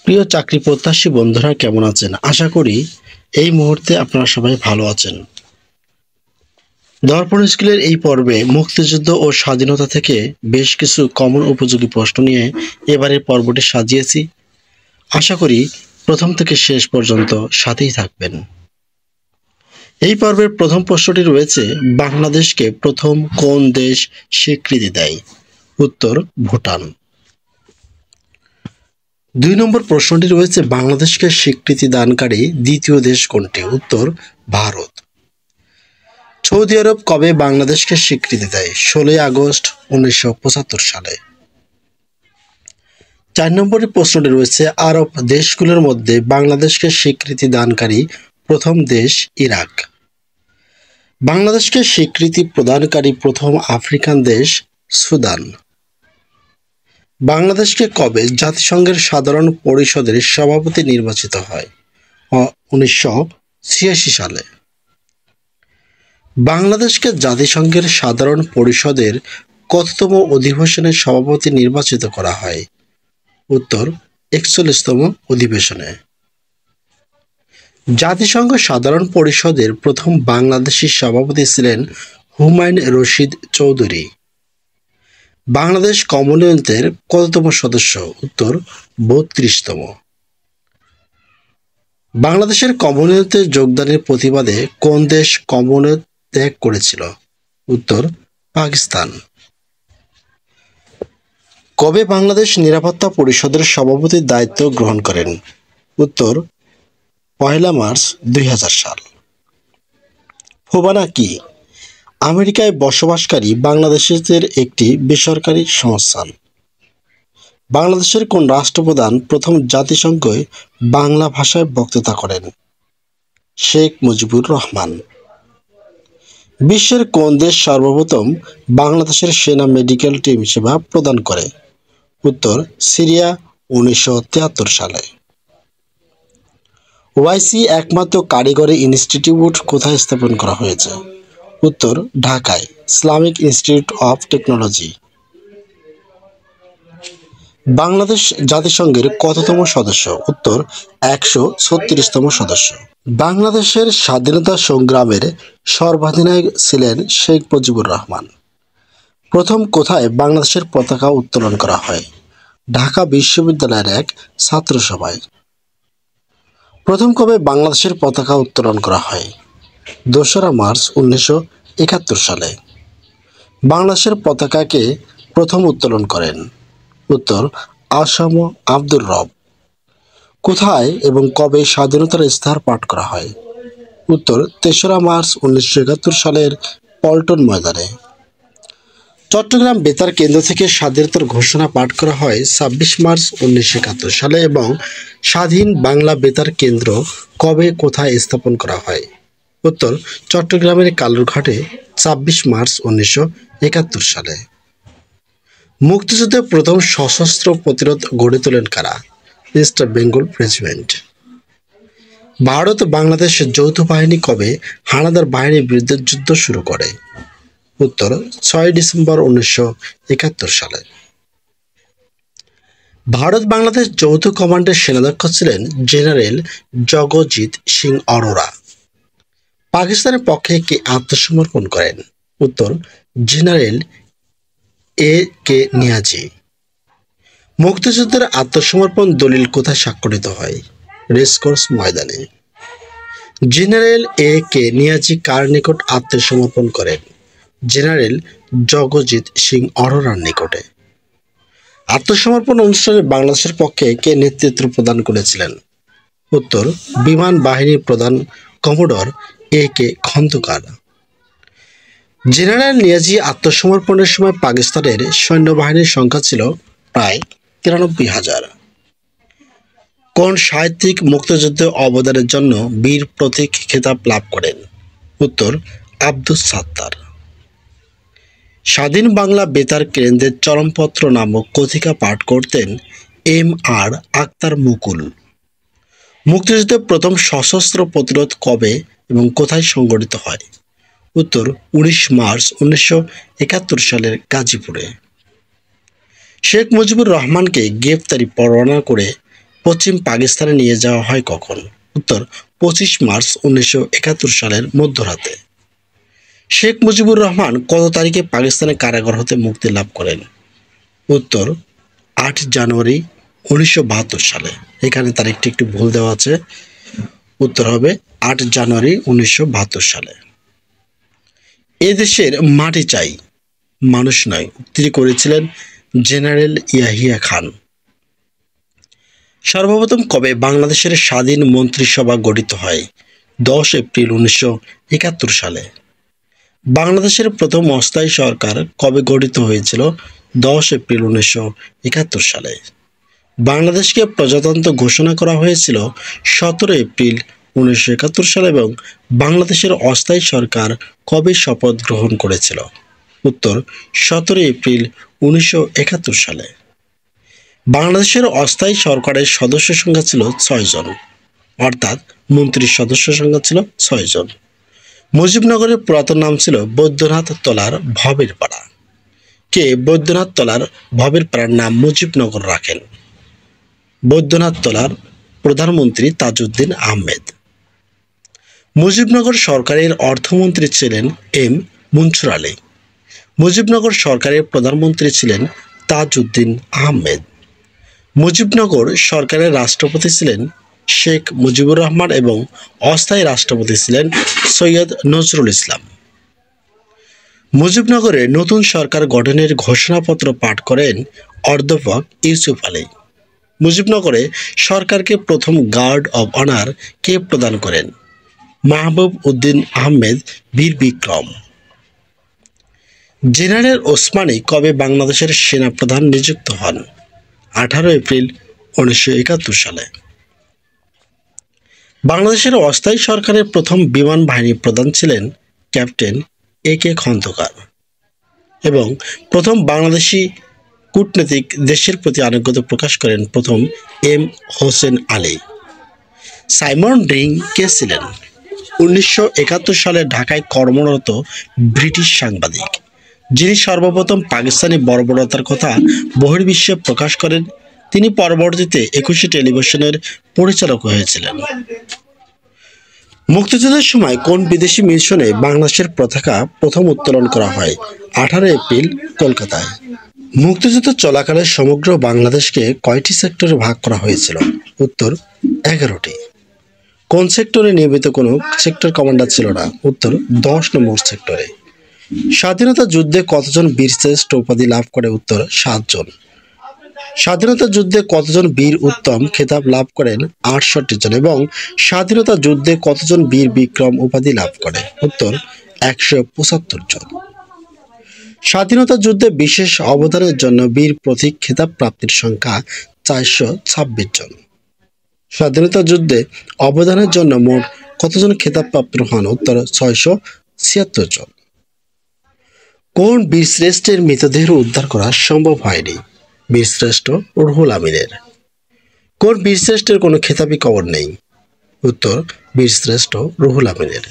প্রিয় চাকরি প্রত্যাশী বন্ধুরা কেমন আছেন? আশা করি এই মুহূর্তে আপনারা সবাই ভালো আছেন। দর্পণ স্কুলের এই পর্বে মুক্তিযুদ্ধ ও স্বাধীনতা থেকে বেশ কিছু কমন উপযোগী প্রশ্ন নিয়ে এবারের পর্বটি সাজিয়েছি। আশা করি প্রথম থেকে শেষ পর্যন্ত সাথেই থাকবেন। এই পর্বের প্রথম প্রশ্নটি রয়েছে, বাংলাদেশকে প্রথম কোন দেশ স্বীকৃতি দেয়? উত্তর ভুটান। ২ নম্বর প্রশ্নটি রয়েছে, বাংলাদেশকে স্বীকৃতি দানকারী দ্বিতীয় দেশ কোনটি? উত্তর ভারত। সৌদি আরব কবে বাংলাদেশকে স্বীকৃতি দেয়? ১৬ই আগস্ট ১৯৭৫ সালে। ৪ নম্বরের প্রশ্নটি রয়েছে, আরব দেশগুলোর মধ্যে বাংলাদেশকে স্বীকৃতি দানকারী প্রথম দেশ ইরাক। বাংলাদেশকে স্বীকৃতি প্রদানকারী প্রথম আফ্রিকান দেশ সুদান। বাংলাদেশকে কবে জাতিসংঘের সাধারণ পরিষদের সভাপতি নির্বাচিত হয়? ১৯৮৬ সালে। বাংলাদেশকে জাতিসংঘের সাধারণ পরিষদের কততম অধিবেশনের সভাপতি নির্বাচিত করা হয়? উত্তর ৪১তম অধিবেশনে। জাতিসংঘ সাধারণ পরিষদের প্রথম বাংলাদেশি সভাপতি ছিলেন হুমায়ুন রশিদ চৌধুরী। বাংলাদেশ কমনওয়েলথের কততম সদস্য? উত্তর ৩২তম। বাংলাদেশের কমনওয়েলথে যোগদানের প্রতিবাদে কোন দেশ কমনওয়েলথ ত্যাগ করেছিল? উত্তর পাকিস্তান। কবে বাংলাদেশ নিরাপত্তা পরিষদের সভাপতির দায়িত্ব গ্রহণ করেন? উত্তর ১ মার্চ ২০০০ সাল। ফোবানা কি? আমেরিকায় বসবাসকারী বাংলাদেশিদের একটি বেসরকারি সংস্থান। বাংলাদেশের কোন রাষ্ট্রপ্রধান প্রথম জাতিসংঘে বাংলা ভাষায় বক্তৃতা করেন? শেখ মুজিবুর রহমান। বিশ্বের কোন দেশ সর্বপ্রথম বাংলাদেশের সেনা মেডিকেল টিম সেবা প্রদান করে? উত্তর সিরিয়া ১৯৭৩ সালে। ওআইসি একমাত্র কারিগরি ইনস্টিটিউট কোথায় স্থাপন করা হয়েছে? উত্তর ঢাকায়, Islamic institute of technology. Bangladesh জাতিসংঘের কততম সদস্য? উত্তর ১৩৬তম সদস্য। বাংলাদেশের স্বাধীনতা সংগ্রামের সর্বাধিনায়ক ছিলেন শেখ মুজিবুর রহমান। প্রথম কোথায় বাংলাদেশের পতাকা উত্তোলন করা হয়? ঢাকা বিশ্ববিদ্যালয়ের এক ছাত্র সভায়। প্রথম কবে বাংলাদেশের পতাকা উত্তোলন করা হয়? ২রা মার্চ ১৯৭১ সালে। বাংলাদেশের পতাকাকে প্রথম উত্তোলন করেন? উত্তর আসাম আব্দুর রব। কোথায় এবং কবে স্বাধীনতার ইস্তাহার পাঠ করা হয়? উত্তর ৩রা মার্চ ১৯৭১ সালের পল্টন ময়দানে। চট্টগ্রাম বেতার কেন্দ্র থেকে স্বাধীনতার ঘোষণা পাঠ করা হয় ২৬ মার্চ ১৯৭১ সালে এবং স্বাধীন বাংলা বেতার কেন্দ্র কবে কোথায় স্থাপন করা হয়? উত্তর চট্টগ্রামের কালুরঘাটে ২৬ মার্চ ১৯৭১ সালে। মুক্তিযুদ্ধে প্রথম সশস্ত্র প্রতিরোধ গড়ে তোলেন কারা? East Bengal regiment. ভারত বাংলাদেশ যৌথ বাহিনী কবে হানাদার বাহিনীর বিরুদ্ধে যুদ্ধ শুরু করে? উত্তর ৬ ডিসেম্বর ১৯৭১ সালে। ভারত বাংলাদেশ যৌথ কমান্ডের সেনাধ্যক্ষ ছিলেন জেনারেল জগজিৎ সিং অরোরা। পাকিস্তানের পক্ষে কে আত্মসমর্পণ করেন? উত্তর জেনারেল A.K. নিয়াজি। মুক্তিযুদ্ধের আত্মসমর্পণ দলিল কোথায় স্বাক্ষরিত হয়? রেসকোর্স ময়দানে। General A.K. নিয়াজি কার নিকট আত্মসমর্পণ করেন? জেনারেল জগজিৎ সিং অরোরার নিকটে। আত্মসমর্পণ অনুষ্ঠানে বাংলাদেশের পক্ষে কে নেতৃত্ব প্রদান করেছিলেন? উত্তর বিমান বাহিনীর প্রধান commodore A.K. Khandakar. General Niazi আত্মসমর্পণের সময় পাকিস্তানের সৈন্যবাহিনীর সংখ্যা ছিল প্রায় ৯৩,০০০। কোন সাহিত্যিক মুক্তিযুদ্ধে অবদানের জন্য বীর প্রতীক খেতাব লাভ করেন? উত্তর আব্দুস সাত্তার। স্বাধীন বাংলা বেতার কেন্দ্রের চরমপত্র নামক কথিকা পাঠ করতেন M.R. আক্তার মুকুল। মুক্তিযুদ্ধে প্রথম সশস্ত্র প্রতিরোধ কবে এবং কোথায় সংঘটিত হয়? উত্তর ১৯ মার্চ ১৯৭১ সালের গাজীপুরে। শেখ মুজিবুর রহমানকে গ্রেফতারি পরোয়ানা করে পশ্চিম পাকিস্তানে নিয়ে যাওয়া হয় কখন? উত্তর 25 মার্চ 1971 সালের মধ্যরাতে। শেখ মুজিবুর রহমান কত তারিখে পাকিস্তানের কারাগার হতে মুক্তি লাভ করেন? উত্তর 8 জানুয়ারি 1972 সালে। এখানে তারিখটি একটু ভুল দেওয়া আছে, উত্তর হবে 8 জানুয়ারি 1972 সালে। এদেশের মাটি চাই মানুষ নয় উক্তিটি করেছিলেন জেনারেল ইয়াহিয়া খান। সর্বপ্রথম কবে বাংলাদেশের স্বাধীন মন্ত্রিসভা গঠিত হয়? 10 এপ্রিল 1971 সালে। বাংলাদেশের প্রথম অস্থায়ী সরকার কবে গঠিত হয়েছিল? 10 এপ্রিল 1971 সালে। বাংলাদেশকে প্রজাতন্ত্র ঘোষণা করা হয়েছিল 17 এপ্রিল 1971 সালে এবং বাংলাদেশের অস্থায়ী সরকার কবে শপথ গ্রহণ করেছিল? উত্তর 17 এপ্রিল 1971 সালে। বাংলাদেশের অস্থায়ী সরকারের সদস্য সংখ্যা ছিল 6 জন, অর্থাৎ মন্ত্রীর সদস্য সংখ্যা ছিল 6 জন। মুজিবনগরের পুরাতন নাম ছিল বৈদ্যনাথ তলার ভবের পাড়া। কে বৈদ্যনাথ তলার ভবের পাড়ার নাম মুজিবনগর রাখেন? বৈদ্যনাথ তলার প্রধানমন্ত্রী তাজউদ্দিন আহমেদ। মুজিবনগর সরকারের অর্থমন্ত্রী ছিলেন এম মুনসুর আলী। মুজিবনগর সরকারের প্রধানমন্ত্রী ছিলেন তাজউদ্দিন আহমেদ। মুজিবনগর সরকারের রাষ্ট্রপতি ছিলেন শেখ মুজিবুর রহমান এবং অস্থায়ী রাষ্ট্রপতি ছিলেন সৈয়দ নজরুল ইসলাম। মুজিবনগরে নতুন সরকার গঠনের ঘোষণাপত্র পাঠ করেন অধ্যাপক ইউসুফ আলী। মুজিবনগরে সরকারকে প্রথম গার্ড অব অনার কে প্রদান করেন? মাহবুব উদ্দিন আহমেদ বীর বিক্রম। জেনারেল ওসমানী কবে বাংলাদেশের সেনাপ্রধান নিযুক্ত হন? 18 এপ্রিল 1971 সালে। বাংলাদেশের অস্থায়ী সরকারের প্রথম বিমান বাহিনী প্রধান ছিলেন ক্যাপ্টেন A.K. খন্দকার এবং প্রথম বাংলাদেশি কূটনীতিক দেশের প্রতি আনুগত্য প্রকাশ করেন প্রথম M Hossain Ali. Simon Dring কে ছিলেন? 1971 সালে ঢাকায় কর্মরত ব্রিটিশ সাংবাদিক, যিনি সর্বপ্রথম পাকিস্তানি বর্বরতার কথা বহির্বিশ্বে প্রকাশ করেন। তিনি পরবর্তীতে 21 টেলিভিশনের পরিচালক হয়েছিলেন। মুক্তিযুদ্ধের সময় কোন বিদেশি মিশনে বাংলাদেশের পতাকা প্রথম উত্তোলন করা হয়? 18 এপ্রিল কলকাতায়। মুক্তিযুদ্ধ চলাকালে সমগ্র বাংলাদেশকে কয়টি সেক্টরে ভাগ করা হয়েছিল? উত্তর 11টি। কোন সেক্টরে নিয়মিত কোনো সেক্টর কমান্ডার ছিল না? উত্তর 10 নম্বর সেক্টরে। স্বাধীনতা যুদ্ধে কতজন বীর শ্রেষ্ঠ উপাধি লাভ করে? উত্তর 7 জন। স্বাধীনতা যুদ্ধে কতজন বীর উত্তম খেতাব লাভ করেন? 68 জন। এবং স্বাধীনতা যুদ্ধে কতজন বীর বিক্রম উপাধি লাভ করে? উত্তর 175 জন। স্বাধীনতা যুদ্ধে বিশেষ অবদানের জন্য বীর প্রতীক খেতাব প্রাপ্তির সংখ্যা 426 জন। স্বাধীনতা যুদ্ধে অবদানের জন্য মোট কতজন খেতাব প্রাপ্ত হন? উত্তর 676 জন। কোন বীরশ্রেষ্ঠের মৃতদেহ উদ্ধার করা সম্ভব হয়নি? বীরশ্রেষ্ঠ রুহুল আমিনের। কোন বীরশ্রেষ্ঠের কোনো খেতাবি কবর নেই? উত্তর বীরশ্রেষ্ঠ রুহুল আমিনের।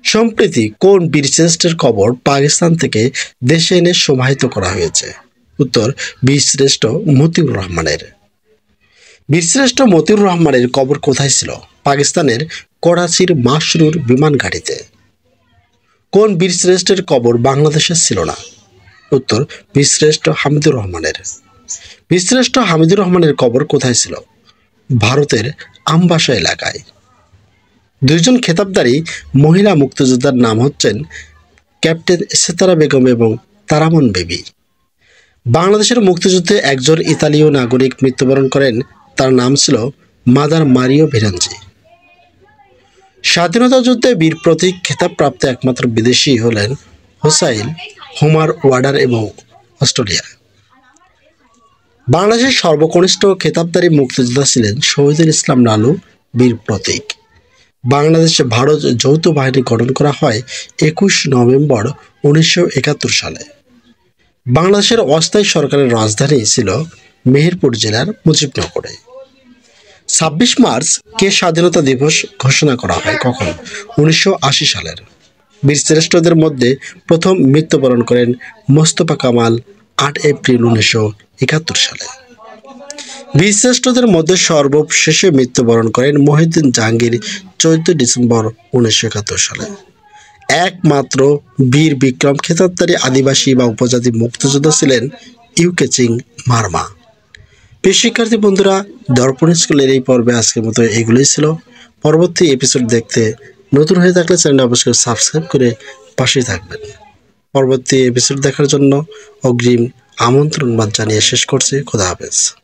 সম্প্রতি কোন বীরশ্রেষ্ঠের কবর পাকিস্তান থেকে দেশে এনে সমাহিত করা হয়েছে? উত্তর বীরশ্রেষ্ঠ মতিউর রহমানের। বীরশ্রেষ্ঠ মতিউর রহমানের কবর কোথায় ছিল? পাকিস্তানের করাচির মাসরুর বিমান ঘাঁটিতে। কোন বীরশ্রেষ্ঠের কবর বাংলাদেশে ছিল না? উত্তর বীরশ্রেষ্ঠ হামিদুর রহমানের। বীরশ্রেষ্ঠ হামিদুর রহমানের কবর কোথায় ছিল? ভারতের আমবাসা এলাকায়। দুইজন খেতাবধারী মহিলা মুক্তিযোদ্ধার নাম হচ্ছেন ক্যাপ্টেন সেতারা বেগম এবং তারামন বেবি। বাংলাদেশের মুক্তিযুদ্ধে একজন ইতালীয় নাগরিক মৃত্যুবরণ করেন, তার নাম ছিল মাদার মারিও ভিরানজি। স্বাধীনতা যুদ্ধে বীর প্রতীক খেতাবপ্রাপ্ত একমাত্র বিদেশি হলেন হোসাইন হোমার ওয়ার্ডার এবং অস্ট্রেলিয়া। বাংলাদেশের সর্বকনিষ্ঠ খেতাবধারী মুক্তিযোদ্ধা ছিলেন শহীদুল ইসলাম লালু বীর প্রতীক। বাংলাদেশে ভারত যৌথ বাহিনী গঠন করা হয় 21 নভেম্বর 1971 সালে। বাংলাদেশের অস্থায়ী সরকারের রাজধানী ছিল মেহেরপুর জেলার মুজিবনগরে। 26 মার্চ কে স্বাধীনতা দিবস ঘোষণা করা হয় কখন? 1980 সালের। বীরশ্রেষ্ঠদের মধ্যে প্রথম মৃত্যুবরণ করেন মোস্তফা কামাল 8 এপ্রিল 1971 সালে। বীরশ্রেষ্ঠদের মধ্যে সর্বশেষে মৃত্যুবরণ করেন মহিউদ্দিন জাহাঙ্গীর 14 ডিসেম্বর 1971 সালে। একমাত্র বীর বিক্রম খেতাবধারী আদিবাসী বা উপজাতি মুক্তিযোদ্ধা ছিলেন ইউকেচিং মারমা। প্রিয় শিক্ষার্থী বন্ধুরা, দর্পণ স্কুলের এই পর্বে আজকের মতো এগুলোই ছিল। পরবর্তী এপিসোড দেখতে নতুন হয়ে থাকলে চ্যানেলটা অবশ্যই সাবস্ক্রাইব করে পাশেই থাকবেন। পরবর্তী এপিসোড দেখার জন্য অগ্রিম আমন্ত্রণ জানিয়ে শেষ করছি। খোদা হাফেজ।